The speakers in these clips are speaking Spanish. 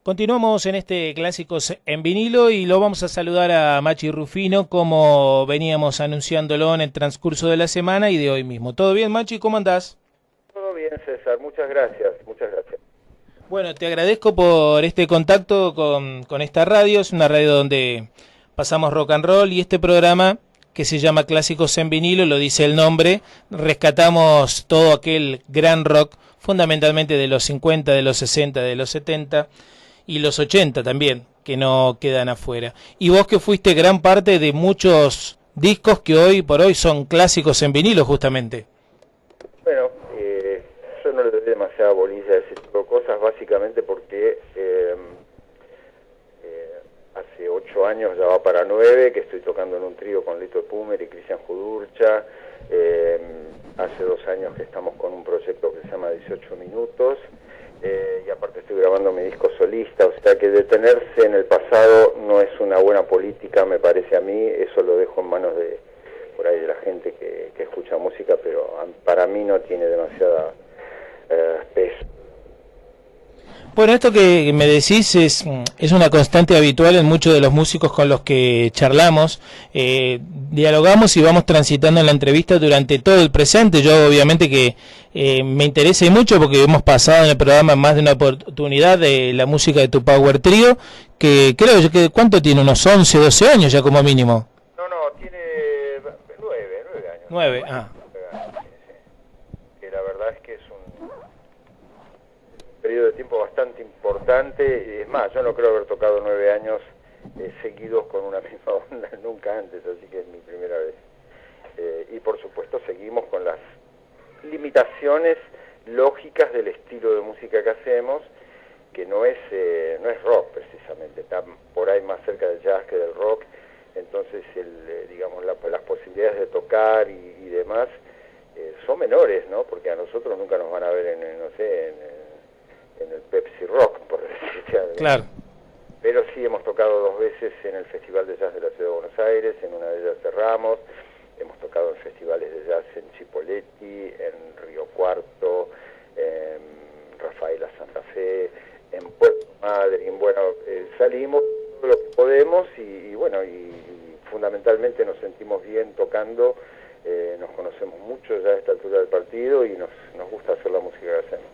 Continuamos en este Clásicos en Vinilo y lo vamos a saludar a Machi Rufino como veníamos anunciándolo en el transcurso de la semana y de hoy mismo. ¿Todo bien, Machi? ¿Cómo andás? Todo bien, César. Muchas gracias. Muchas gracias. Bueno, te agradezco por este contacto con esta radio. Es una radio donde pasamos rock and roll y este programa que se llama Clásicos en Vinilo, lo dice el nombre, rescatamos todo aquel gran rock, fundamentalmente de los 50, de los 60, de los 70 y los 80 también, que no quedan afuera. Y vos que fuiste gran parte de muchos discos que hoy por hoy son clásicos en vinilo justamente. Bueno, yo no le doy demasiada bolilla a ese tipo de cosas, básicamente porque hace 8 años, ya va para 9, que estoy tocando en un trío con Lito Pumer y Cristian Judurcha. Hace 2 años que estamos con un proyecto que se llama 18 Minutos. Y aparte estoy grabando mi disco solista, o sea que detenerse en el pasado no es una buena política, me parece a mí. Eso lo dejo en manos de por ahí de la gente que escucha música, pero para mí no tiene demasiada peso. Bueno, esto que me decís es una constante habitual en muchos de los músicos con los que charlamos, dialogamos y vamos transitando en la entrevista durante todo el presente. Yo obviamente que me interesa mucho porque hemos pasado en el programa más de una oportunidad de la música de tu Power Trio, que creo yo que ¿cuánto tiene? Unos 11, 12 años ya como mínimo. No, tiene 9 años. 9, Que la verdad es que es un periodo de tiempo bastante importante. Es más, yo no creo haber tocado 9 años seguidos con una misma banda nunca antes, así que es mi primera vez. Y por supuesto seguimos con las limitaciones lógicas del estilo de música que hacemos, que no es rock precisamente, está por ahí más cerca del jazz que del rock. Entonces digamos las posibilidades de tocar y demás son menores, ¿no? Porque a nosotros nunca nos van a ver en el Pepsi Rock, por decirte algo. Claro. Pero sí hemos tocado 2 veces en el Festival de Jazz de la Ciudad de Buenos Aires, en una de ellas cerramos. Hemos tocado en festivales de jazz en Chipoleti, en Río Cuarto, en Rafaela Santa Fe, en Puerto Madryn. Bueno, salimos todo lo que podemos y bueno, y fundamentalmente nos sentimos bien tocando. Nos conocemos mucho ya a esta altura del partido y nos gusta hacer la música que hacemos.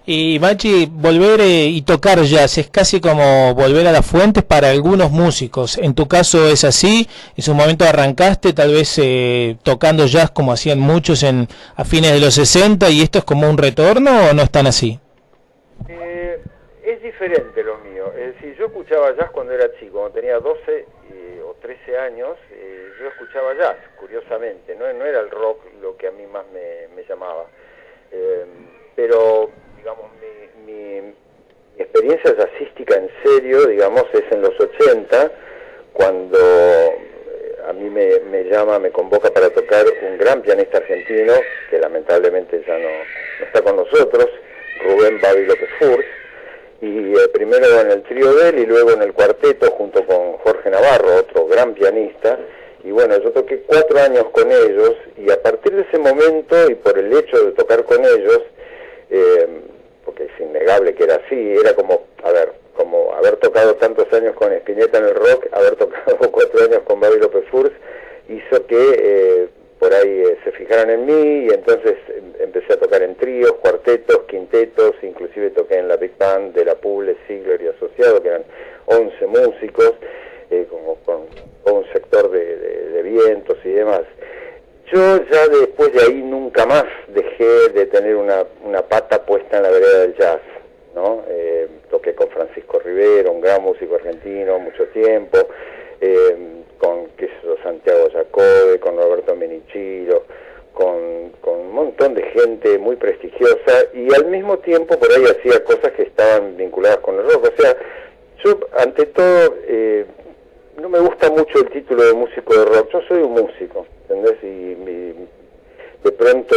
Y Machi, volver y tocar jazz es casi como volver a las fuentes para algunos músicos. En tu caso es así, en su momento arrancaste tal vez tocando jazz como hacían muchos a fines de los 60 y esto es como un retorno o no es tan así. Es diferente lo mío, es decir, yo escuchaba jazz cuando era chico, cuando tenía 12 o 13 años, yo escuchaba jazz, curiosamente, no era el rock lo que a mí más me llamaba. Pero, digamos, mi experiencia jazzística en serio, digamos, es en los 80, cuando a mí me convoca para tocar un gran pianista argentino, que lamentablemente ya no está con nosotros, Rubén Babi López Furs, y primero en el trío de él y luego en el cuarteto junto con Jorge Navarro, otro gran pianista. Y bueno, yo toqué 4 años con ellos y a partir de ese momento y por el hecho de tocar con ellos, porque es innegable que era así, era como haber tocado tantos años con Spinetta en el rock, haber tocado 4 años con Babi López Furs, hizo que por ahí se fijaran en mí y entonces empecé a tocar en tríos, cuartetos, quintetos, inclusive toqué en la Big Band de la Puble, Ziegler y Asociado, que eran 11 músicos, como con un sector de vientos y demás. Yo ya después de ahí nunca más dejé de tener una pata puesta en la vereda del jazz, ¿no? Toqué con Francisco Rivero, un gran músico argentino, mucho tiempo, con Santiago Jacobe, con Roberto Menichiro, con un montón de gente muy prestigiosa y al mismo tiempo por ahí hacía cosas que estaban vinculadas con el rock. O sea, yo ante todo no me gusta mucho el título de músico de rock, yo soy un músico, ¿entendés? Y de pronto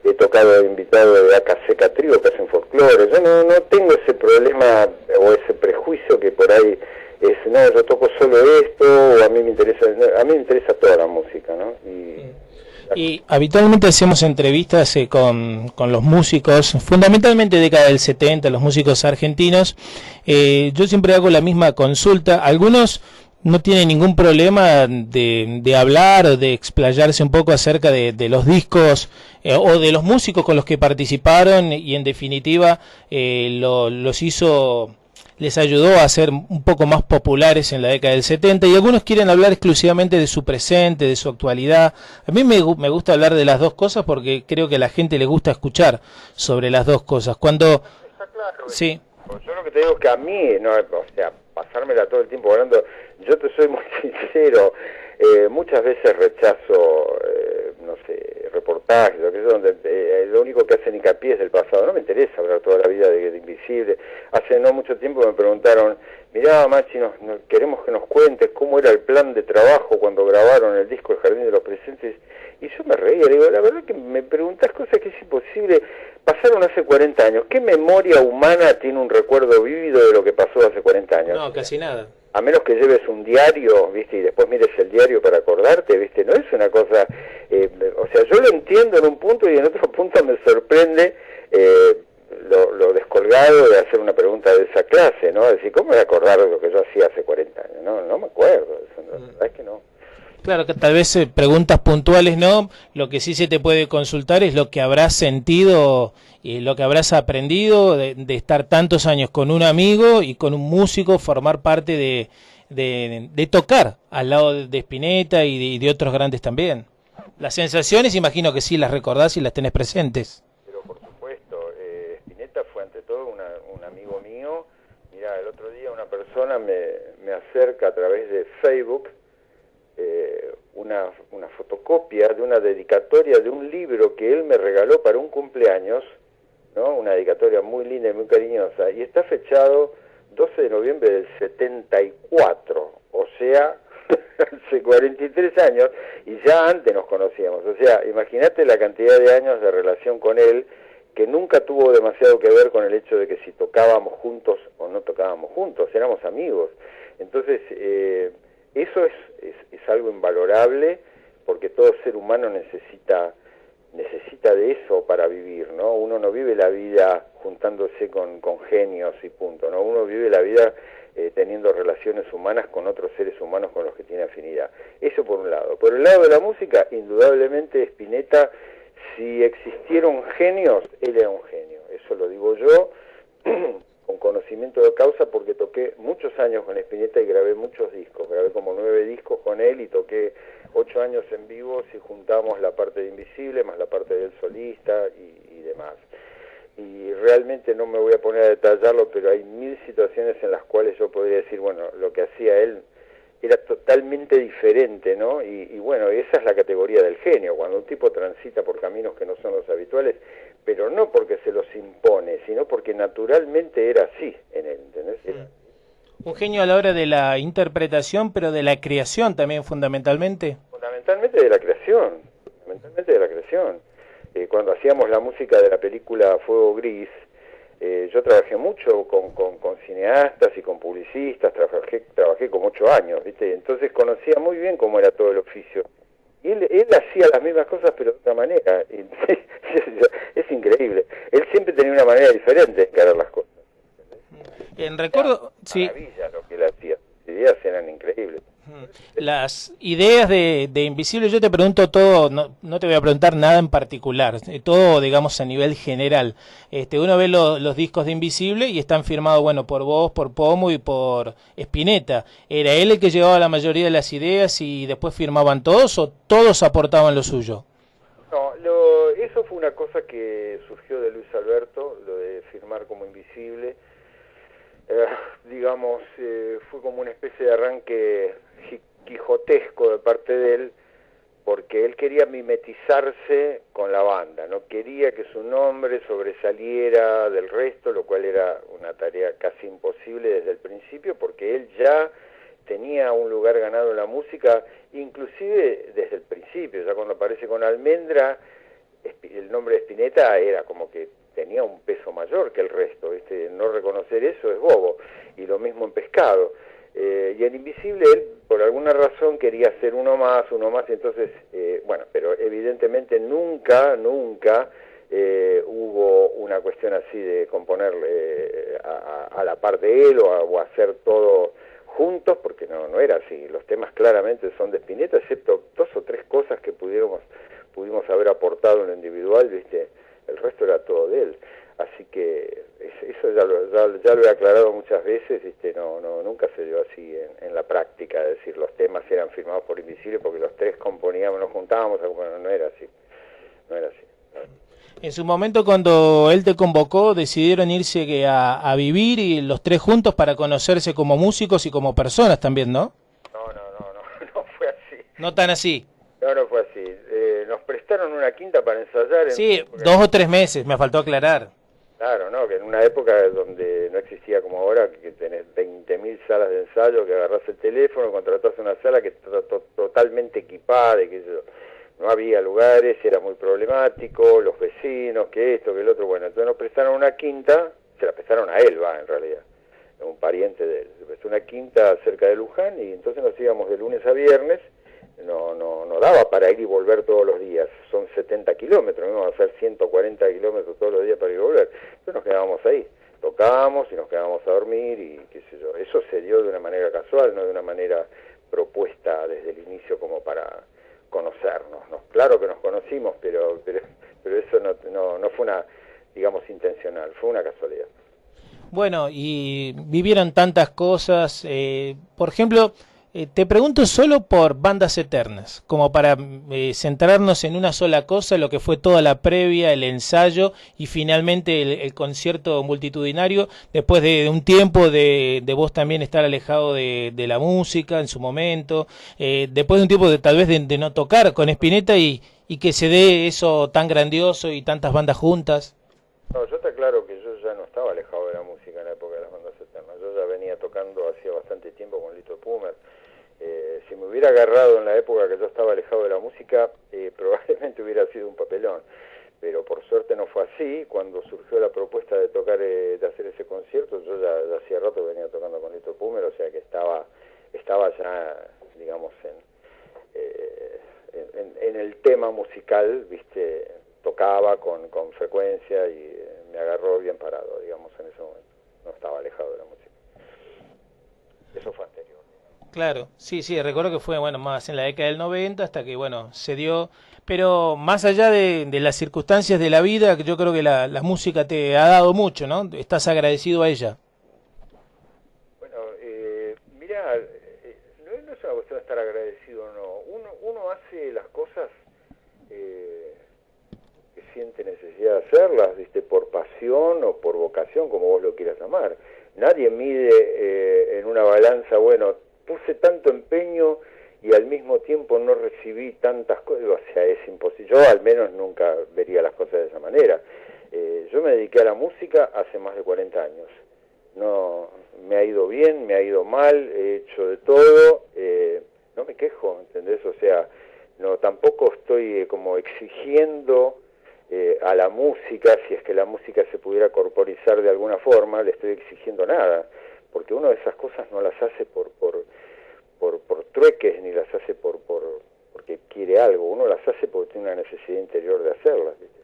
he tocado de invitado de AKC Trío, que hacen folclore. Yo no tengo ese problema o ese prejuicio que por ahí es, no, yo toco solo esto, o a mí me interesa toda la música, ¿no? Y habitualmente hacemos entrevistas con los músicos, fundamentalmente década del 70, los músicos argentinos. Yo siempre hago la misma consulta. Algunos no tienen ningún problema de hablar o de explayarse un poco acerca de los discos o de los músicos con los que participaron y en definitiva los hizo, les ayudó a ser un poco más populares en la década del 70, y algunos quieren hablar exclusivamente de su presente, de su actualidad. A mí me gusta hablar de las dos cosas porque creo que a la gente le gusta escuchar sobre las dos cosas. Cuando... Está claro. Sí. Yo lo que te digo es que a mí, no, o sea, pasármela todo el tiempo hablando, yo te soy muy sincero, muchas veces rechazo, no sé, reportajes, lo que es donde lo único que hacen hincapié es del pasado. No me interesa hablar toda la vida de Invisible. Hace no mucho tiempo me preguntaron, mirá, Machi, queremos que nos cuentes cómo era el plan de trabajo cuando grabaron el disco El Jardín de los Presentes. Y yo me reía, le digo, la verdad que me preguntás cosas que es imposible. Pasaron hace 40 años. ¿Qué memoria humana tiene un recuerdo vívido de lo que pasó hace 40 años? No, casi nada. A menos que lleves un diario, ¿viste? Y después mires el diario para acordarte, ¿viste? No es una cosa... o sea, yo lo entiendo en un punto y en otro punto me sorprende lo descolgado de hacer una pregunta de esa clase, ¿no? Es decir, ¿cómo voy a acordar de lo que yo hacía hace 40 años? No me acuerdo. La verdad es que no. Claro que tal vez preguntas puntuales no, lo que sí se te puede consultar es lo que habrás sentido y lo que habrás aprendido de estar tantos años con un amigo y con un músico, formar parte de tocar al lado de Spinetta y de otros grandes también. Las sensaciones imagino que sí las recordás y las tenés presentes. Pero por supuesto, Spinetta fue ante todo un amigo mío. Mirá, el otro día una persona me acerca a través de Facebook una fotocopia de una dedicatoria de un libro que él me regaló para un cumpleaños, ¿no? Una dedicatoria muy linda y muy cariñosa, y está fechado 12 de noviembre del 74, o sea, hace 43 años, y ya antes nos conocíamos. O sea, imagínate la cantidad de años de relación con él, que nunca tuvo demasiado que ver con el hecho de que si tocábamos juntos o no tocábamos juntos, éramos amigos. Entonces, eso es algo invalorable, porque todo ser humano necesita de eso para vivir, ¿no? Uno no vive la vida juntándose con genios y punto, ¿no? Uno vive la vida teniendo relaciones humanas con otros seres humanos con los que tiene afinidad. Eso por un lado. Por el lado de la música, indudablemente Spinetta, si existieron genios, él era un genio. Eso lo digo yo con conocimiento de causa, porque toqué muchos años con Spinetta y grabé muchos discos. Grabé como 9 discos con él y toqué 8 años en vivo si juntamos la parte de Invisible más la parte del solista y demás. Y realmente no me voy a poner a detallarlo, pero hay 1000 situaciones en las cuales yo podría decir, bueno, lo que hacía él era totalmente diferente, ¿no? Y bueno, esa es la categoría del genio, cuando un tipo transita por caminos que no son los habituales, pero no porque se los impone, sino porque naturalmente era así en él, ¿entendés? Un genio a la hora de la interpretación, pero de la creación también fundamentalmente. Fundamentalmente de la creación, cuando hacíamos la música de la película Fuego Gris, yo trabajé mucho con cineastas y con publicistas, trabajé como 8 años, ¿viste? Entonces conocía muy bien cómo era todo el oficio. Y él hacía las mismas cosas, pero de otra manera. Es increíble. Él siempre tenía una manera diferente de encarar las cosas. Recuerdo, sí. Maravilla lo que él hacía. Las ideas eran increíbles. Las ideas de Invisible, yo te pregunto todo, no te voy a preguntar nada en particular, todo digamos a nivel general. Uno ve los discos de Invisible y están firmados, bueno, por vos, por Pomo y por Spinetta. ¿Era él el que llevaba la mayoría de las ideas y después firmaban todos o todos aportaban lo suyo? No, eso fue una cosa que surgió de Luis Alberto, lo de firmar como Invisible. Digamos, fue como una especie de arranque quijotesco de parte de él, porque él quería mimetizarse con la banda, no quería que su nombre sobresaliera del resto, lo cual era una tarea casi imposible desde el principio, porque él ya tenía un lugar ganado en la música, inclusive desde el principio, ya cuando aparece con Almendra, el nombre de Spinetta era como que tenía un peso mayor que el resto, no reconocer eso es bobo, y lo mismo en Pescado. Y en Invisible él, por alguna razón, quería hacer uno más, y entonces, bueno, pero evidentemente nunca hubo una cuestión así de componerle a la par de él o hacer todo juntos, porque no era así. Los temas claramente son de Spinetta, excepto 2 o 3 cosas que pudimos haber aportado en lo individual, ¿viste? El resto era todo de él. Así que eso ya lo he aclarado muchas veces, ¿viste? Nunca se dio así en la práctica, es decir, los temas eran firmados por Invisible porque los 3 componíamos, nos juntábamos, bueno, no era así. En su momento, cuando él te convocó, decidieron irse a vivir y los 3 juntos para conocerse como músicos y como personas también, ¿no? No fue así. No tan así. No fue así. Nos prestaron una quinta para ensayar. Sí, 2 o 3 meses, me faltó aclarar. Claro, ¿no? Que en una época donde no existía como ahora, que tenés 20.000 salas de ensayo, que agarrás el teléfono, contratás una sala que está totalmente equipada, y que no había lugares, era muy problemático, los vecinos, que esto, que el otro. Bueno, entonces nos prestaron una quinta, se la prestaron a él, en realidad, un pariente de él. Se prestó una quinta cerca de Luján y entonces nos íbamos de lunes a viernes. No daba para ir y volver todos los días, son 70 kilómetros, íbamos a hacer 140 kilómetros todos los días para ir y volver. Entonces nos quedábamos ahí, tocábamos y nos quedábamos a dormir y qué sé yo. Eso se dio de una manera casual, no de una manera propuesta desde el inicio como para conocernos. Claro que nos conocimos, pero eso no fue una, digamos, intencional, fue una casualidad. Bueno, y vivieron tantas cosas, por ejemplo, te pregunto solo por Bandas Eternas, como para centrarnos en una sola cosa, lo que fue toda la previa, el ensayo y finalmente el concierto multitudinario, después de un tiempo de vos también estar alejado de la música en su momento, después de un tiempo tal vez de no tocar con Spinetta y que se dé eso tan grandioso y tantas bandas juntas. No, yo está claro que yo ya no estaba alejado de la música en la época de las Bandas Eternas. Yo ya venía tocando hacía bastante tiempo con Lito Pumer. Si me hubiera agarrado en la época que yo estaba alejado de la música, probablemente hubiera sido un papelón. Pero por suerte no fue así. Cuando surgió la propuesta de tocar, de hacer ese concierto, yo ya hacía rato venía tocando con Lito Pumer, o sea que estaba ya, digamos, en el tema musical, viste, tocaba con frecuencia y me agarró bien parado, digamos, en ese momento. No estaba alejado de la música. Eso fue anterior. Claro, sí, recuerdo que fue, bueno, más en la década del 90 hasta que, bueno, se dio, pero más allá de las circunstancias de la vida, que yo creo que la música te ha dado mucho, ¿no? Estás agradecido a ella. Bueno, mira, no es una cuestión de estar agradecido o no. Uno hace las cosas que siente necesidad de hacerlas, ¿viste? Por pasión o por vocación, como vos lo quieras llamar. Nadie mide en una balanza, bueno, puse tanto empeño y al mismo tiempo no recibí tantas cosas, o sea, es imposible. Yo al menos nunca vería las cosas de esa manera. Yo me dediqué a la música hace más de 40 años. No, me ha ido bien, me ha ido mal, he hecho de todo, no me quejo, ¿entendés? O sea, no, tampoco estoy como exigiendo a la música, si es que la música se pudiera corporizar de alguna forma, le estoy exigiendo nada, porque uno de esas cosas no las hace por trueques, ni las hace porque quiere algo, uno las hace porque tiene una necesidad interior de hacerlas, ¿viste?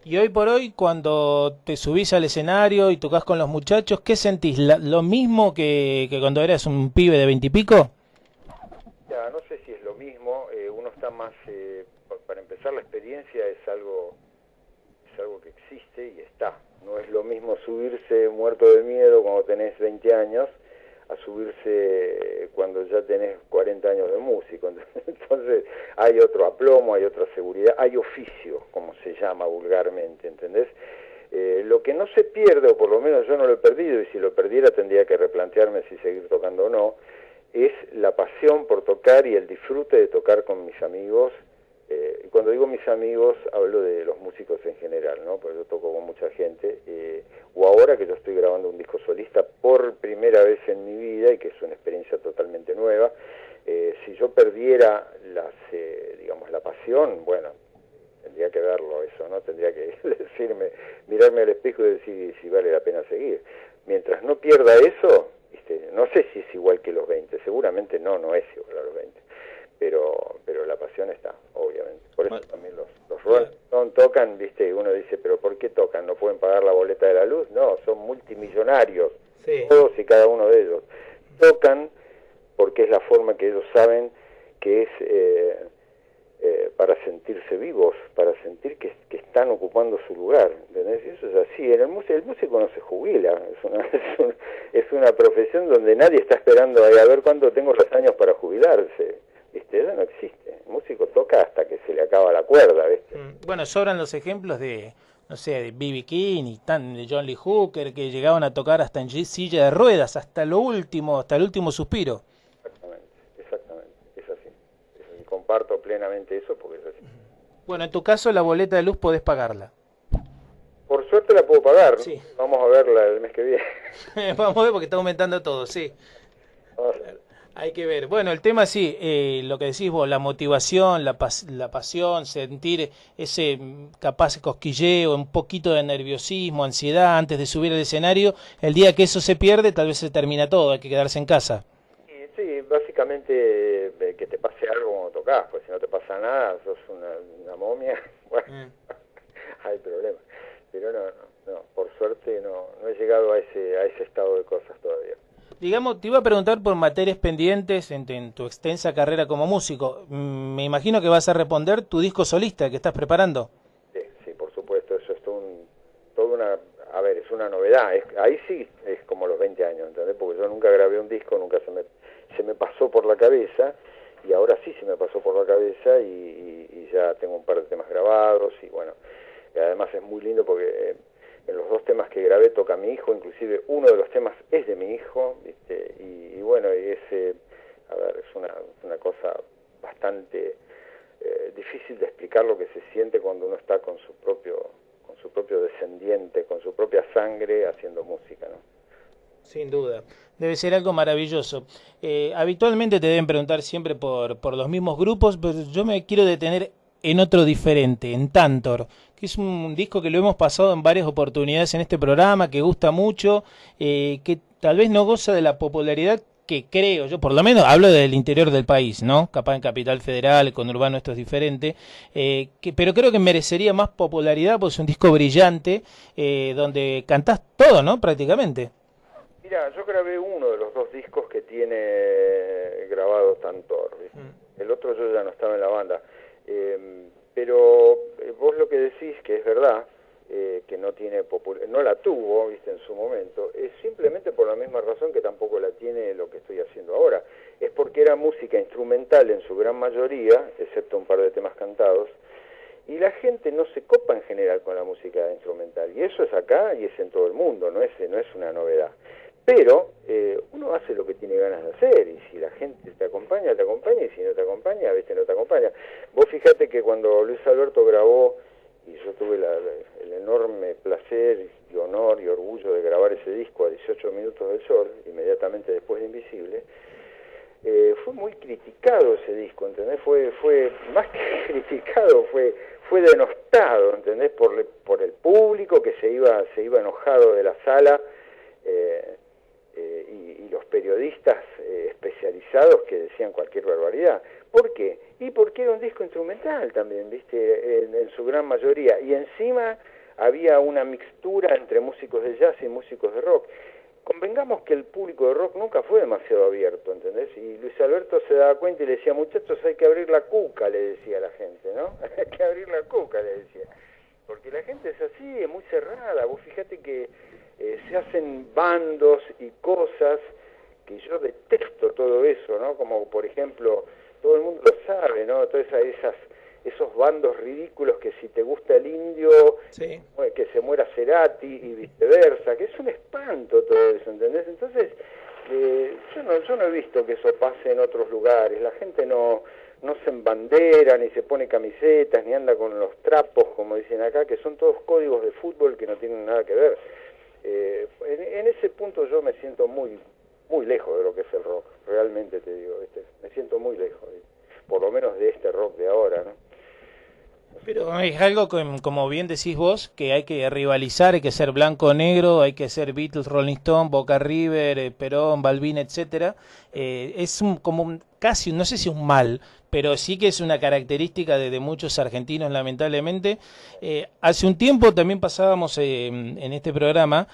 Y hoy por hoy, cuando te subís al escenario y tocas con los muchachos, ¿qué sentís? ¿Lo mismo que cuando eras un pibe de 20 y pico? Ya, no sé si es lo mismo, uno está más, para empezar la experiencia es algo que existe y está. No es lo mismo subirse muerto de miedo cuando tenés 20 años a subirse cuando ya tenés 40 años de músico. Entonces hay otro aplomo, hay otra seguridad, hay oficio, como se llama vulgarmente, ¿entendés? Lo que no se pierde, o por lo menos yo no lo he perdido, y si lo perdiera tendría que replantearme si seguir tocando o no, es la pasión por tocar y el disfrute de tocar con mis amigos. Y cuando digo mis amigos, hablo de los músicos en general, ¿no? Porque yo toco con mucha gente, o ahora que yo estoy grabando un disco solista por primera vez en mi vida, y que es una experiencia totalmente nueva. Si yo perdiera digamos, la pasión, bueno, tendría que verlo eso, ¿no? Tendría que mirarme al espejo y decir si vale la pena seguir. Mientras no pierda eso, ¿viste? no sé si es igual que los 20, seguramente no es igual a los 20, pero la pasión está, obviamente. Por eso también los Rolling Stones tocan, ¿viste? Uno dice, pero ¿por qué tocan? ¿No pueden pagar la boleta de la luz? No, son multimillonarios, todos y cada uno de ellos. Tocan porque es la forma que ellos saben que es para sentirse vivos, para sentir que están ocupando su lugar, ¿entendés? Y eso es así. El músico no se jubila, es una profesión donde nadie está esperando a ver cuándo tengo los años para jubilarse, ¿viste? Eso no existe. El músico toca hasta que se le acaba la cuerda, ¿viste? Bueno, sobran los ejemplos de, no sé, de B.B. King y de John Lee Hooker, que llegaban a tocar hasta en silla de ruedas, hasta el último suspiro. Exactamente, es así. Comparto plenamente eso porque es así. Bueno, en tu caso la boleta de luz podés pagarla. Por suerte la puedo pagar, sí. Vamos a verla el mes que viene. Vamos a ver porque está aumentando todo, sí. Hay que ver. Bueno, el tema sí, lo que decís vos, la motivación, la pasión, sentir ese capaz cosquilleo, un poquito de nerviosismo, ansiedad antes de subir al escenario. El día que eso se pierde, tal vez se termina todo, hay que quedarse en casa. Sí, básicamente que te pase algo cuando tocas, pues si no te pasa nada, sos una momia, bueno, hay problemas. Pero no, por suerte no he llegado a ese estado de cosas todavía. Digamos, te iba a preguntar por materias pendientes en tu extensa carrera como músico. Me imagino que vas a responder tu disco solista que estás preparando. Sí, por supuesto, eso es es una novedad. Ahí sí es como los 20 años, ¿entendés? Porque yo nunca grabé un disco, nunca se me pasó por la cabeza, y ahora sí se me pasó por la cabeza y ya tengo un par de temas grabados, y bueno, y además es muy lindo porque en los 2 temas que grabé toca mi hijo, inclusive uno de los temas es de mi hijo, ¿viste? Y bueno, es una cosa bastante difícil de explicar lo que se siente cuando uno está con su propio descendiente, con su propia sangre haciendo música, ¿no? Sin duda, debe ser algo maravilloso. Habitualmente te deben preguntar siempre por los mismos grupos, pero yo me quiero detener en otro diferente, en Tantor, que es un disco que lo hemos pasado en varias oportunidades en este programa, que gusta mucho, que tal vez no goza de la popularidad que creo yo, por lo menos hablo del interior del país, ¿no? Capaz en Capital Federal, con Urbano esto es diferente, pero creo que merecería más popularidad, porque es un disco brillante, donde cantás todo, ¿no? Prácticamente. Mira, yo grabé uno de los 2 discos que tiene grabado Tantor, ¿viste? El otro yo ya no estaba en la banda, pero vos lo que decís, que es verdad, que no la tuvo, ¿viste? En su momento, es simplemente por la misma razón que tampoco la tiene lo que estoy haciendo ahora. Es porque era música instrumental en su gran mayoría, excepto un par de temas cantados, y la gente no se copa en general con la música instrumental, y eso es acá y es en todo el mundo, no es una novedad. Pero uno hace lo que tiene ganas de hacer, y si la gente te acompaña, y si no te acompaña, ¿viste? No te acompaña. Vos fijate que cuando Luis Alberto grabó, y yo tuve el enorme placer y honor y orgullo de grabar ese disco a 18 minutos del sol, inmediatamente después de Invisible, fue muy criticado ese disco, ¿entendés? Fue más que criticado, fue denostado, ¿entendés? Por el público que se iba enojado de la sala, y los periodistas especializados que decían cualquier barbaridad. ¿Por qué? Y porque era un disco instrumental también, ¿viste? En su gran mayoría. Y encima había una mixtura entre músicos de jazz y músicos de rock. Convengamos que el público de rock nunca fue demasiado abierto, ¿entendés? Y Luis Alberto se daba cuenta y le decía, muchachos, hay que abrir la cuca, le decía a la gente, ¿no? Hay que abrir la cuca, le decía. Porque la gente es así, es muy cerrada. Vos fíjate que se hacen bandos y cosas que yo detesto todo eso, ¿no? Como por ejemplo, todo el mundo lo sabe, ¿no? Todas esos bandos ridículos que si te gusta el indio, sí, que se muera Cerati y viceversa, que es un espanto todo eso, ¿entendés? Entonces, yo no he visto que eso pase en otros lugares. La gente no se embandera, ni se pone camisetas, ni anda con los trapos, como dicen acá, que son todos códigos de fútbol que no tienen nada que ver. En ese punto yo me siento muy lejos de lo que es el rock, realmente te digo, ¿viste? Me siento muy lejos, ¿viste? Por lo menos de este rock de ahora, ¿no? Pero es algo como bien decís vos, que hay que rivalizar, hay que ser blanco o negro, hay que ser Beatles, Rolling Stone, Boca River, Perón, Balvin, etcétera. Es casi, no sé si un mal, pero sí que es una característica de muchos argentinos, lamentablemente. Hace un tiempo también pasábamos en este programa,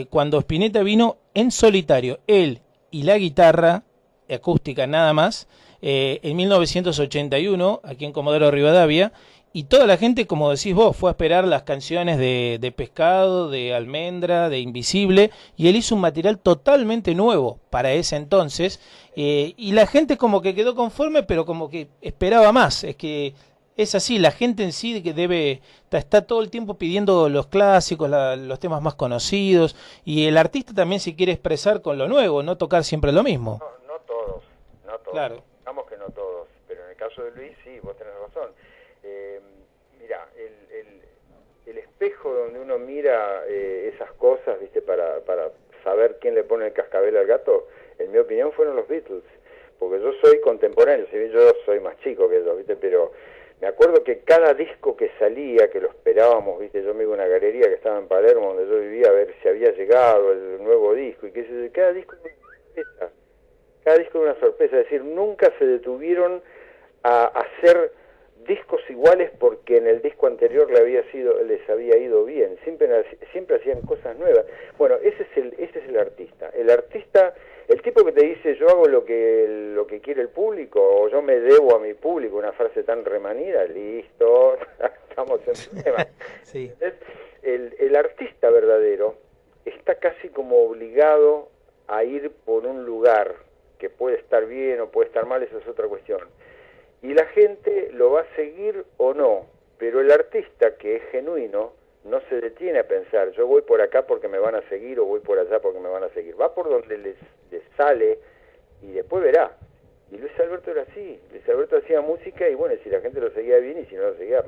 cuando Spinetta vino en solitario, él y la guitarra acústica nada más, en 1981, aquí en Comodoro Rivadavia, y toda la gente, como decís vos, fue a esperar las canciones de Pescado, de Almendra, de Invisible, y él hizo un material totalmente nuevo para ese entonces, y la gente como que quedó conforme, pero como que esperaba más. Es que es así, la gente en sí que está todo el tiempo pidiendo los clásicos, los temas más conocidos, y el artista también se quiere expresar con lo nuevo, no tocar siempre lo mismo. No, no todos, no todos. Claro. Digamos que no todos, pero en el caso de Luis sí, vos tenés razón. Mira, el espejo donde uno mira esas cosas, viste, para saber quién le pone el cascabel al gato, en mi opinión fueron los Beatles, porque yo soy contemporáneo, si bien yo soy más chico que ellos, viste, pero me acuerdo que cada disco que salía, que lo esperábamos, viste, yo me iba a una galería que estaba en Palermo, donde yo vivía, a ver si había llegado el nuevo disco, y que cada disco era una sorpresa, cada disco era una sorpresa, es decir, nunca se detuvieron a hacer discos iguales porque en el disco anterior les había ido bien, siempre hacían cosas nuevas. Bueno, ese es el artista. El tipo que te dice yo hago lo que quiere el público, o yo me debo a mi público, una frase tan remanida, listo, estamos en problema. Sí. El artista verdadero está casi como obligado a ir por un lugar que puede estar bien o puede estar mal, esa es otra cuestión. Y la gente lo va a seguir o no, pero el artista que es genuino no se detiene a pensar, yo voy por acá porque me van a seguir o voy por allá porque me van a seguir. Va por donde les sale y después verá. Y Luis Alberto era así. Luis Alberto hacía música y bueno, si la gente lo seguía bien y si no lo seguía,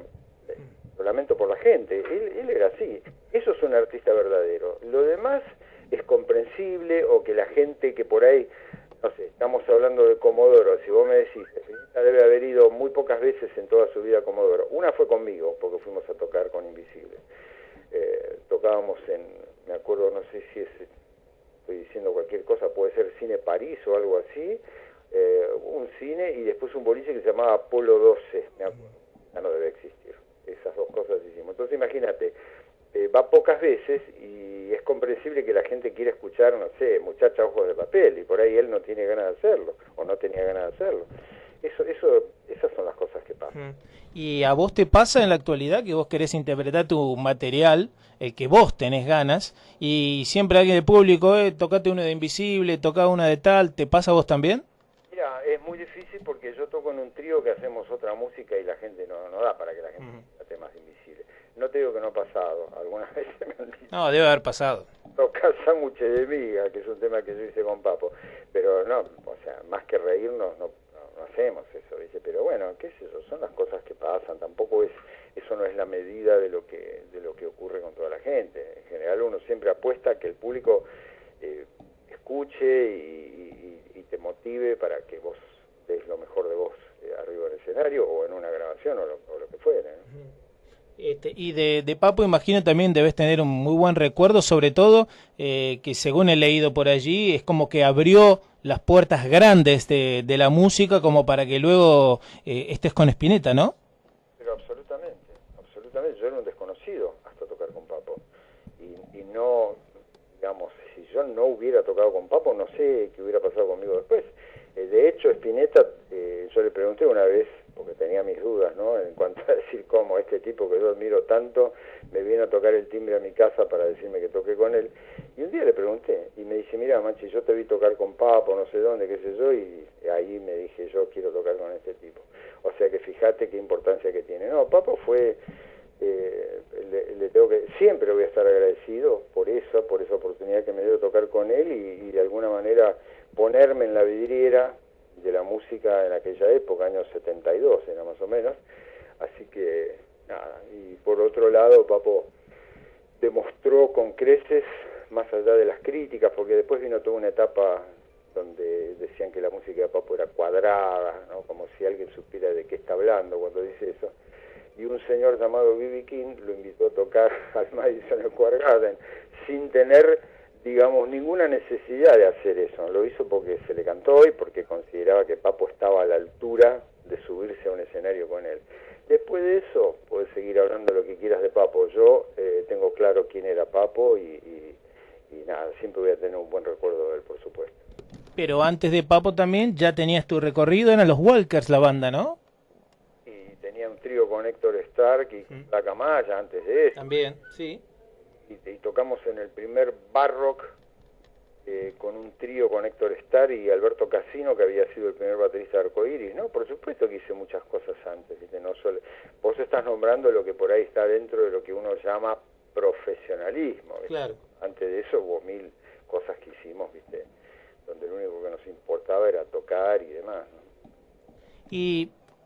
lo lamento por la gente. Él era así. Eso es un artista verdadero. Lo demás es comprensible o que la gente que por ahí... No sé, estamos hablando de Comodoro. Si vos me decís, Spinetta debe haber ido muy pocas veces en toda su vida a Comodoro. Una fue conmigo, porque fuimos a tocar con Invisible. Tocábamos me acuerdo, no sé si estoy diciendo cualquier cosa, puede ser Cine París o algo así. Un cine y después un boliche que se llamaba Apolo 12, me acuerdo. Ya no debe existir. Esas dos cosas hicimos. Entonces imagínate, va pocas veces y es comprensible que la gente quiera escuchar, no sé, Muchacha Ojos de Papel, y por ahí él no tiene ganas de hacerlo, o no tenía ganas de hacerlo. Esas son las cosas que pasan. ¿Y a vos te pasa en la actualidad que vos querés interpretar tu material, el que vos tenés ganas, y siempre alguien del público, tocate uno de Invisible, toca una de tal, ¿te pasa a vos también? Mira, es muy difícil porque yo toco en un trío que hacemos otra música y la gente no da para que la gente cante más Invisible. No te digo que no ha pasado, algunas veces me han dicho. No, debe haber pasado. Tocar Sándwiches de Miga, que es un tema que yo hice con Papo, pero no, o sea, más que reírnos no hacemos eso, ¿viste? Pero bueno, qué sé yo, son las cosas que pasan, tampoco eso no es la medida de lo que ocurre con toda la gente. En general uno siempre apuesta a que el público escuche y te motive para que vos des lo mejor de vos arriba del escenario o en una grabación o lo que fuera, ¿no? Y de Papo imagino también debes tener un muy buen recuerdo, sobre todo que según he leído por allí es como que abrió las puertas grandes de la música como para que luego estés con Spinetta, ¿no? Pero absolutamente, yo era un desconocido hasta tocar con Papo y no, digamos, si yo no hubiera tocado con Papo no sé qué hubiera pasado conmigo después. De hecho Spinetta, yo le pregunté una vez, porque tenía mis dudas, ¿no?, en cuanto a decir cómo este tipo que yo admiro tanto me viene a tocar el timbre a mi casa para decirme que toqué con él, y un día le pregunté y me dice, mira Machi, yo te vi tocar con Papo, no sé dónde, qué sé yo, y ahí me dije, yo quiero tocar con este tipo. O sea que fíjate qué importancia que tiene. No, Papo fue, le tengo que, siempre voy a estar agradecido por esa oportunidad que me dio de tocar con él y de alguna manera ponerme en la vidriera de la música en aquella época, años 72 era más o menos, así que nada. Y por otro lado Papo demostró con creces, más allá de las críticas, porque después vino toda una etapa donde decían que la música de Papo era cuadrada, ¿no?, como si alguien supiera de qué está hablando cuando dice eso, y un señor llamado B.B. King lo invitó a tocar al Madison Square Garden sin tener, digamos, ninguna necesidad de hacer eso. Lo hizo porque se le cantó y porque consideraba que Papo estaba a la altura de subirse a un escenario con él. Después de eso, puedes seguir hablando lo que quieras de Papo. Yo tengo claro quién era Papo y nada, siempre voy a tener un buen recuerdo de él, por supuesto. Pero antes de Papo también ya tenías tu recorrido, eran los Walkers la banda, ¿no? Y tenía un trío con Héctor Stark y La Camaya antes de eso. También, sí. Y tocamos en el primer Bar Rock con un trío con Héctor Starr y Alberto Casino, que había sido el primer baterista de Arcoiris, ¿no? Por supuesto que hice muchas cosas antes, ¿viste? No solo, vos estás nombrando lo que por ahí está dentro de lo que uno llama profesionalismo, ¿viste? Claro. Antes de eso hubo 1000 cosas que hicimos, ¿viste? Donde lo único que nos importaba era tocar y demás, ¿no?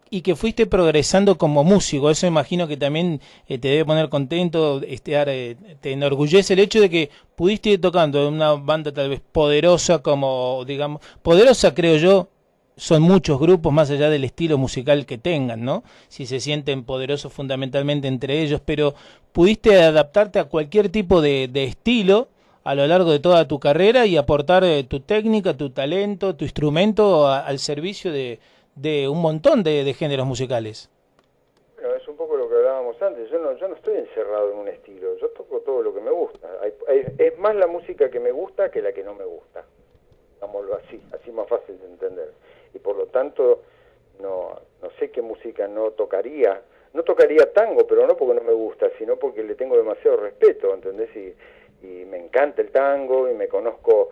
Y que fuiste progresando como músico, eso imagino que también te debe poner contento, te enorgullece el hecho de que pudiste ir tocando en una banda tal vez poderosa, como digamos, poderosa creo yo, son muchos grupos más allá del estilo musical que tengan, ¿no? Si se sienten poderosos fundamentalmente entre ellos, pero pudiste adaptarte a cualquier tipo de estilo a lo largo de toda tu carrera y aportar tu técnica, tu talento, tu instrumento al servicio de un montón de géneros musicales. Bueno, es un poco lo que hablábamos antes. Yo no estoy encerrado en un estilo, yo toco todo lo que me gusta. Es más la música que me gusta que la que no me gusta, digámoslo así más fácil de entender. Y por lo tanto no sé qué música no tocaría tango, pero no porque no me gusta, sino porque le tengo demasiado respeto, ¿entendés? Y me encanta el tango y me conozco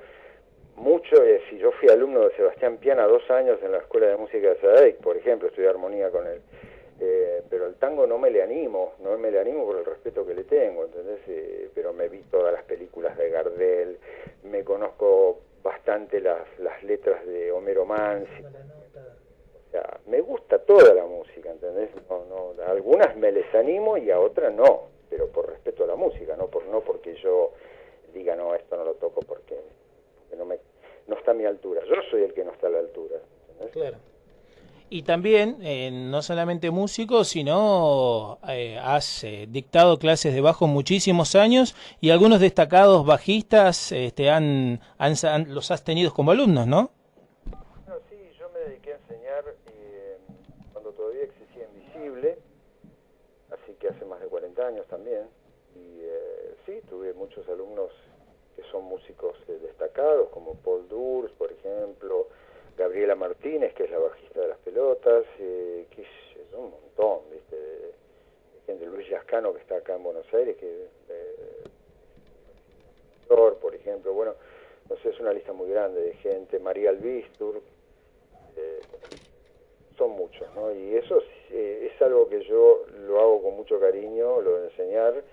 mucho. Si yo fui alumno de Sebastián Piana 2 años en la Escuela de Música de Sadaic, por ejemplo, estudié armonía con él, pero el tango no me le animo por el respeto que le tengo, ¿entendés? Pero me vi todas las películas de Gardel, me conozco bastante las letras de Homero Mansi, o sea, me gusta toda la música, ¿entendés? A algunas me les animo y a otras no, pero por respeto a la música, no porque yo diga, no, esto no lo toco porque no está a mi altura. Yo soy el que no está a la altura, ¿entendés? Claro. Y también, no solamente músico, sino has dictado clases de bajo muchísimos años y algunos destacados bajistas los has tenido como alumnos, ¿no? No, sí, yo me dediqué a enseñar cuando todavía existía Invisible, así que hace más de 40 años también. Y sí, tuve muchos alumnos que son músicos destacados, como Paul Durs, por ejemplo, Gabriela Martínez, que es la bajista de Las Pelotas, que es un montón, ¿viste? De gente, Luis Lascano, que está acá en Buenos Aires, que por ejemplo, bueno, no sé, es una lista muy grande de gente, María Albistur, son muchos, ¿no? Y eso es algo que yo lo hago con mucho cariño, lo de enseñar,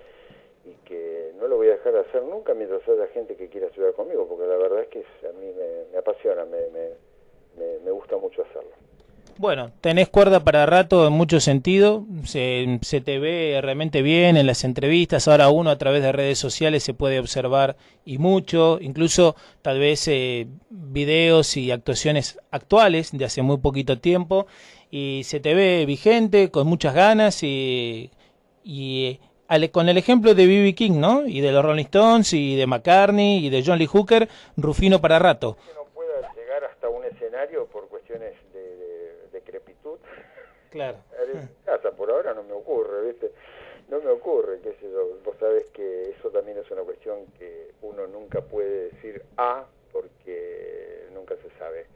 y que no lo voy a dejar de hacer nunca mientras haya gente que quiera estudiar conmigo, porque la verdad es que a mí me apasiona, me gusta mucho hacerlo. Bueno, tenés cuerda para rato en mucho sentido, se te ve realmente bien en las entrevistas, ahora uno a través de redes sociales se puede observar y mucho, incluso tal vez videos y actuaciones actuales de hace muy poquito tiempo, y se te ve vigente, con muchas ganas con el ejemplo de B.B. King, ¿no? Y de los Rolling Stones, y de McCartney, y de John Lee Hooker, Rufino para rato. Que no pueda llegar hasta un escenario por cuestiones de decrepitud. Claro. En casa, por ahora no me ocurre, ¿viste? No me ocurre, qué sé yo. Vos sabés que eso también es una cuestión que uno nunca puede decir porque nunca se sabe.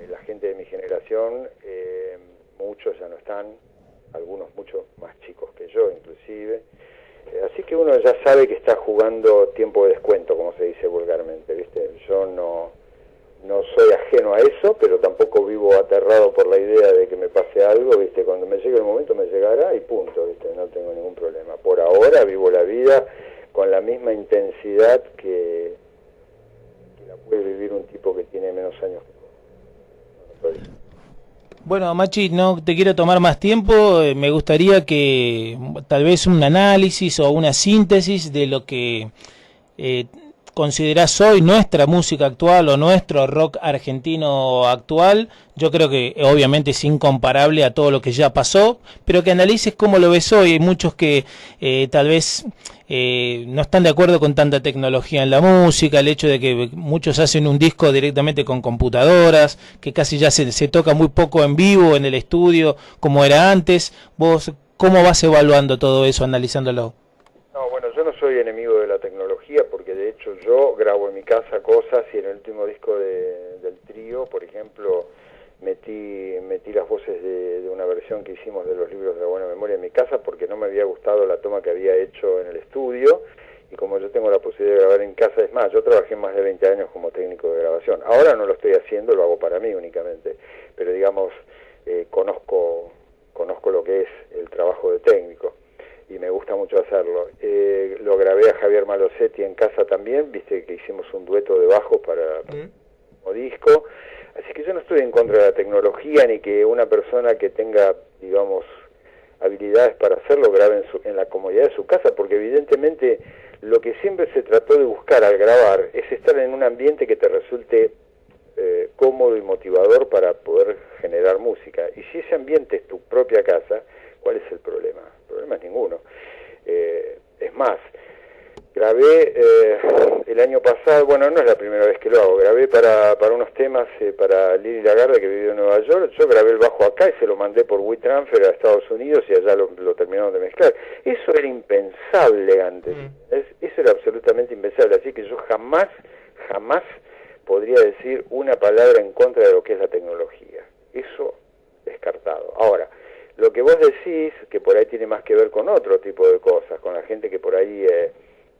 La gente de mi generación, muchos ya no están, algunos mucho más chicos que yo inclusive, así que uno ya sabe que está jugando tiempo de descuento, como se dice vulgarmente, ¿viste? Yo no soy ajeno a eso, pero tampoco vivo aterrado por la idea de que me pase algo, ¿viste? Cuando me llegue el momento me llegará y punto, ¿viste? No tengo ningún problema. Por ahora vivo la vida con la misma intensidad que la puede vivir un tipo que tiene menos años que yo. Bueno, Machi, no te quiero tomar más tiempo, me gustaría que tal vez un análisis o una síntesis de lo que considerás hoy nuestra música actual o nuestro rock argentino actual, yo creo que obviamente es incomparable a todo lo que ya pasó, pero que analices cómo lo ves hoy. Hay muchos que tal vez no están de acuerdo con tanta tecnología en la música, el hecho de que muchos hacen un disco directamente con computadoras, que casi ya se toca muy poco en vivo, en el estudio, como era antes. ¿Vos cómo vas evaluando todo eso, analizándolo? No, bueno, yo no soy enemigo de la tecnología porque de hecho yo grabo en mi casa cosas y en el último disco del trío, por ejemplo, metí las voces de una versión que hicimos de los libros de la buena memoria en mi casa porque no me había gustado la toma que había hecho en el estudio y como yo tengo la posibilidad de grabar en casa, es más, yo trabajé más de 20 años como técnico de grabación. Ahora no lo estoy haciendo, lo hago para mí únicamente, pero digamos, conozco lo que es el trabajo de técnico. Y me gusta mucho hacerlo. Lo grabé a Javier Malosetti en casa también, viste que hicimos un dueto de bajos para un disco. Así que yo no estoy en contra de la tecnología, ni que una persona que tenga, digamos, habilidades para hacerlo grabe en la comodidad de su casa, porque evidentemente lo que siempre se trató de buscar al grabar es estar en un ambiente que te resulte cómodo y motivador para poder generar música. Y si ese ambiente es tu propia casa, ¿cuál es el problema? El problema es ninguno. Es más, grabé el año pasado, bueno, no es la primera vez que lo hago, grabé para unos temas para Lili Lagarde, que vive en Nueva York. Yo grabé el bajo acá y se lo mandé por WeTransfer a Estados Unidos y allá lo terminaron de mezclar. Eso era impensable antes, eso era absolutamente impensable, así que yo jamás podría decir una palabra en contra de lo que es la tecnología. Eso descartado. Ahora, lo que vos decís, que por ahí tiene más que ver con otro tipo de cosas, con la gente que por ahí,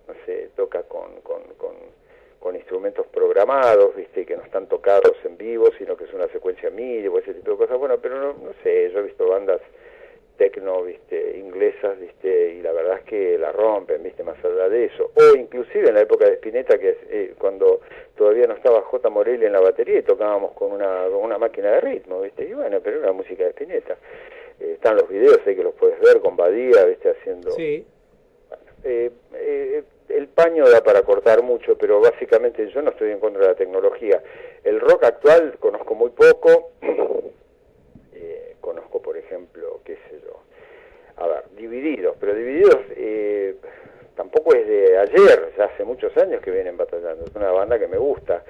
no sé, toca con instrumentos programados, viste, que no están tocados en vivo, sino que es una secuencia MIDI o ese tipo de cosas. Bueno, pero no sé, yo he visto bandas techno, viste, inglesas, viste, y la verdad es que la rompen, viste, más allá de eso. O inclusive en la época de Spinetta, que cuando todavía no estaba J. Morelli en la batería y tocábamos con una máquina de ritmo, viste, y bueno, pero era la música de Spinetta. Están los videos ahí que los puedes ver con Badía, viste, haciendo... Sí. Bueno, el paño da para cortar mucho, pero básicamente yo no estoy en contra de la tecnología. El rock actual conozco muy poco. Conozco, por ejemplo, qué sé yo, a ver, Divididos, pero Divididos tampoco es de ayer, ya hace muchos años que vienen batallando, es una banda que me gusta.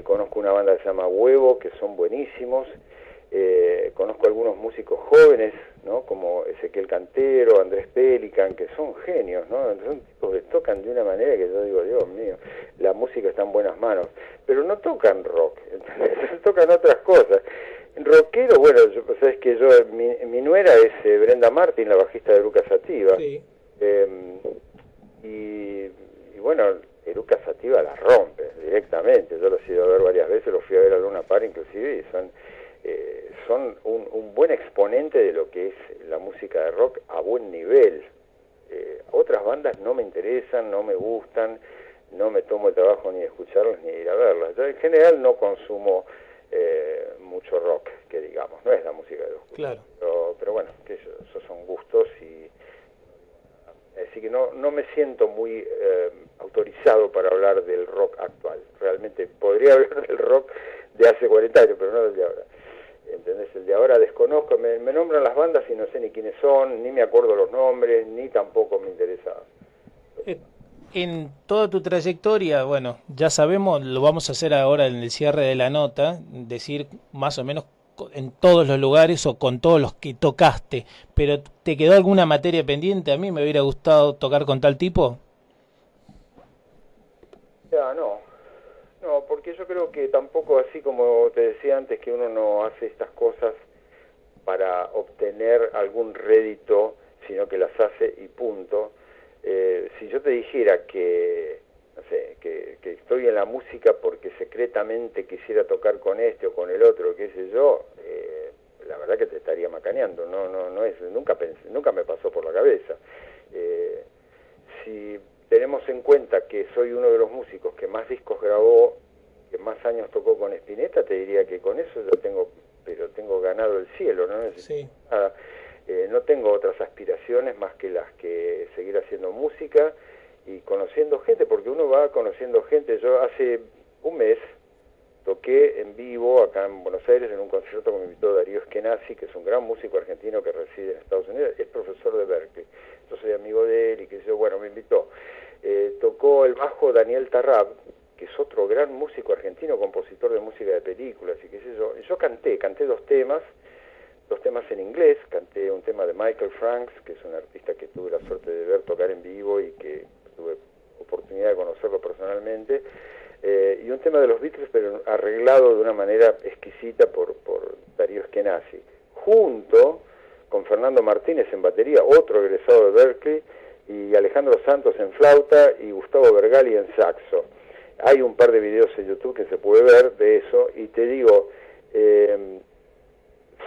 Conozco una banda que se llama Huevo, que son buenísimos. Conozco algunos músicos jóvenes, ¿no? Como Ezequiel Cantero, Andrés Pelican, que son genios, ¿no? Son tipos que tocan de una manera que yo digo, Dios mío, la música está en buenas manos, pero no tocan rock, ¿entendés? Tocan otras cosas. Rockero, bueno, sabes que mi nuera es Brenda Martin, la bajista de Eruca Sativa. Sí. Y bueno, Eruca Sativa la rompe directamente. Yo los he ido a ver varias veces, los fui a ver a Luna Park inclusive, y son un buen exponente de lo que es la música de rock a buen nivel. Otras bandas no me interesan, no me gustan, no me tomo el trabajo ni de escucharlas ni de ir a verlas. Yo en general no consumo mucho rock, que digamos, no es la música de los gustos. Claro. Pero bueno, que esos son gustos y así que no me siento muy autorizado para hablar del rock actual. Realmente podría hablar del rock de hace 40 años, pero no del de ahora. ¿Entendés? El de ahora desconozco, me nombran las bandas y no sé ni quiénes son, ni me acuerdo los nombres, ni tampoco me interesa. En toda tu trayectoria, bueno, ya sabemos, lo vamos a hacer ahora en el cierre de la nota, decir más o menos en todos los lugares o con todos los que tocaste, pero ¿te quedó alguna materia pendiente? A mí me hubiera gustado tocar con tal tipo. Ya, no, porque yo creo que tampoco, así como te decía antes, que uno no hace estas cosas para obtener algún rédito, sino que las hace y punto. Si yo te dijera que, no sé, que estoy en la música porque secretamente quisiera tocar con este o con el otro, qué sé yo, la verdad que te estaría macaneando. No es, nunca me pasó por la cabeza. Si tenemos en cuenta que soy uno de los músicos que más discos grabó, que más años tocó con Spinetta, te diría que con eso yo tengo ganado el cielo, no necesito nada. No tengo otras aspiraciones más que las que seguir haciendo música y conociendo gente, porque uno va conociendo gente. Yo hace un mes toqué en vivo acá en Buenos Aires en un concierto que me invitó Darío Eskenazi, que es un gran músico argentino que reside en Estados Unidos, es profesor de Berkeley. Yo soy amigo de él y que yo, bueno, me invitó. Tocó el bajo Daniel Tarrab, que es otro gran músico argentino, compositor de música de películas y qué sé yo. Yo canté dos temas en inglés, canté un tema de Michael Franks, que es un artista que tuve la suerte de ver tocar en vivo y que tuve oportunidad de conocerlo personalmente, y un tema de los Beatles, pero arreglado de una manera exquisita por Darío Eskenazi, junto con Fernando Martínez en batería, otro egresado de Berkeley, y Alejandro Santos en flauta y Gustavo Bergali en saxo. Hay un par de videos en YouTube que se puede ver de eso, y te digo,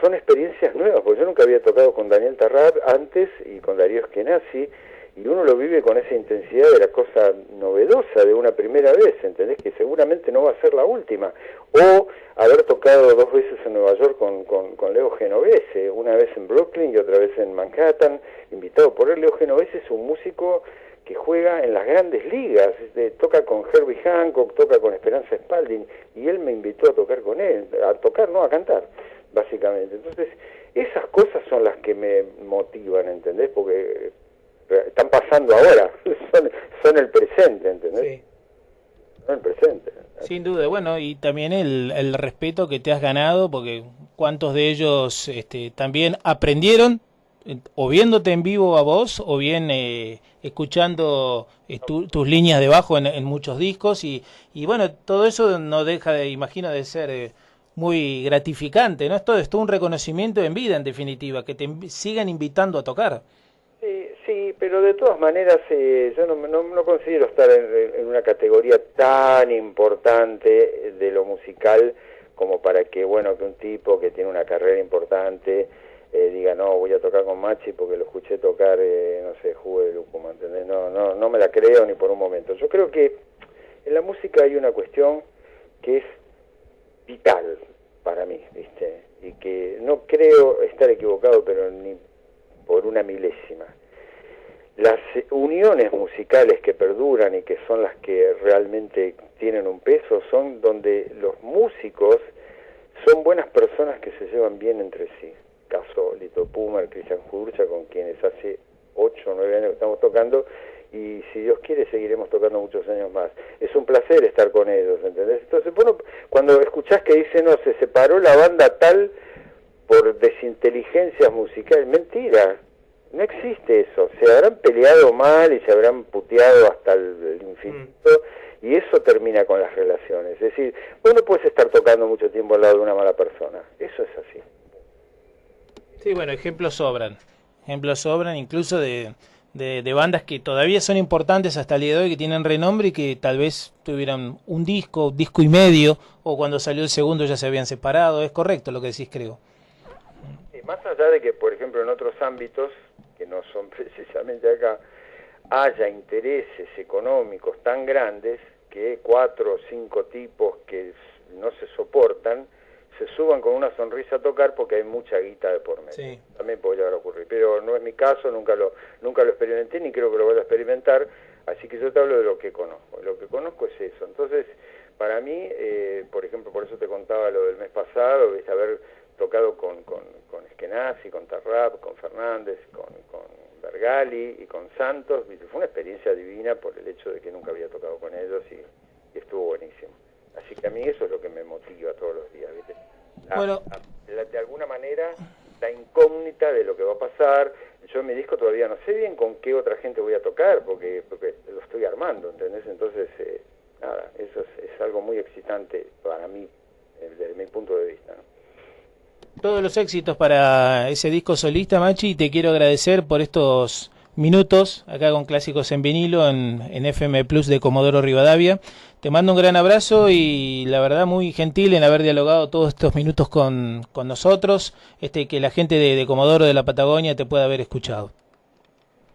son experiencias nuevas, porque yo nunca había tocado con Daniel Tarrab antes y con Darío Eskenazi, y uno lo vive con esa intensidad de la cosa novedosa de una primera vez, ¿entendés? Que seguramente no va a ser la última. O haber tocado 2 veces en Nueva York con Leo Genovese, una vez en Brooklyn y otra vez en Manhattan, invitado por él. Leo Genovese es un músico que juega en las grandes ligas, toca con Herbie Hancock, toca con Esperanza Spalding, y él me invitó a tocar con él, a cantar, básicamente. Entonces, esas cosas son las que me motivan, ¿entendés? Porque están pasando ahora, son el presente, ¿entendés? Sí. Son el presente. Sin duda, bueno, y también el respeto que te has ganado, porque cuántos de ellos también aprendieron o viéndote en vivo a vos, o bien escuchando tus líneas de bajo en muchos discos, y bueno, todo eso no deja de, imagino, de ser muy gratificante, ¿no? Es todo un reconocimiento en vida, en definitiva, que te sigan invitando a tocar. Sí, pero de todas maneras yo no considero estar en una categoría tan importante de lo musical como para que, bueno, que un tipo que tiene una carrera importante diga, no, voy a tocar con Machi porque lo escuché tocar, no sé, Jugo de Lúcuma, ¿entendés? No me la creo ni por un momento. Yo creo que en la música hay una cuestión que es vital para mí, ¿viste? Y que no creo estar equivocado, pero ni por una milésima. Las uniones musicales que perduran y que son las que realmente tienen un peso son donde los músicos son buenas personas que se llevan bien entre sí. Caso Lito Pumer, Cristian Jurcha, con quienes hace 8 o 9 años que estamos tocando, y si Dios quiere seguiremos tocando muchos años más. Es un placer estar con ellos, ¿entendés? Entonces, bueno, cuando escuchás que dicen, no, se separó la banda tal por desinteligencias musicales, mentira. No existe eso. Se habrán peleado mal y se habrán puteado hasta el infinito, y eso termina con las relaciones. Es decir, vos no puedes estar tocando mucho tiempo al lado de una mala persona. Eso es así. Sí, bueno, ejemplos sobran incluso de bandas que todavía son importantes hasta el día de hoy, que tienen renombre y que tal vez tuvieran un disco y medio, o cuando salió el segundo ya se habían separado. Es correcto lo que decís, creo. Sí, más allá de que, por ejemplo, en otros ámbitos que no son precisamente acá, haya intereses económicos tan grandes que 4 o 5 tipos que no se soportan se suban con una sonrisa a tocar porque hay mucha guita de por medio. Sí. También puede llegar a ocurrir, pero no es mi caso, nunca lo experimenté ni creo que lo vaya a experimentar, así que yo te hablo de lo que conozco. Lo que conozco es eso. Entonces, para mí, por ejemplo, por eso te contaba lo del mes pasado, de haber tocado con Eskenazi, con Tarrab, con Fernández, con Bergali y con Santos. Fue una experiencia divina por el hecho de que nunca había tocado con ellos y estuvo buenísimo. Así que a mí eso es lo que me motiva todos los días, ¿viste? De alguna manera, la incógnita de lo que va a pasar. Yo en mi disco todavía no sé bien con qué otra gente voy a tocar, porque lo estoy armando, ¿entendés? Entonces, nada, eso es algo muy excitante para mí, desde mi punto de vista, ¿no? Todos los éxitos para ese disco solista, Machi, y te quiero agradecer por estos minutos acá con Clásicos en Vinilo en FM Plus de Comodoro Rivadavia. Te mando un gran abrazo y la verdad muy gentil en haber dialogado todos estos minutos con nosotros, que la gente de Comodoro, de la Patagonia, te pueda haber escuchado.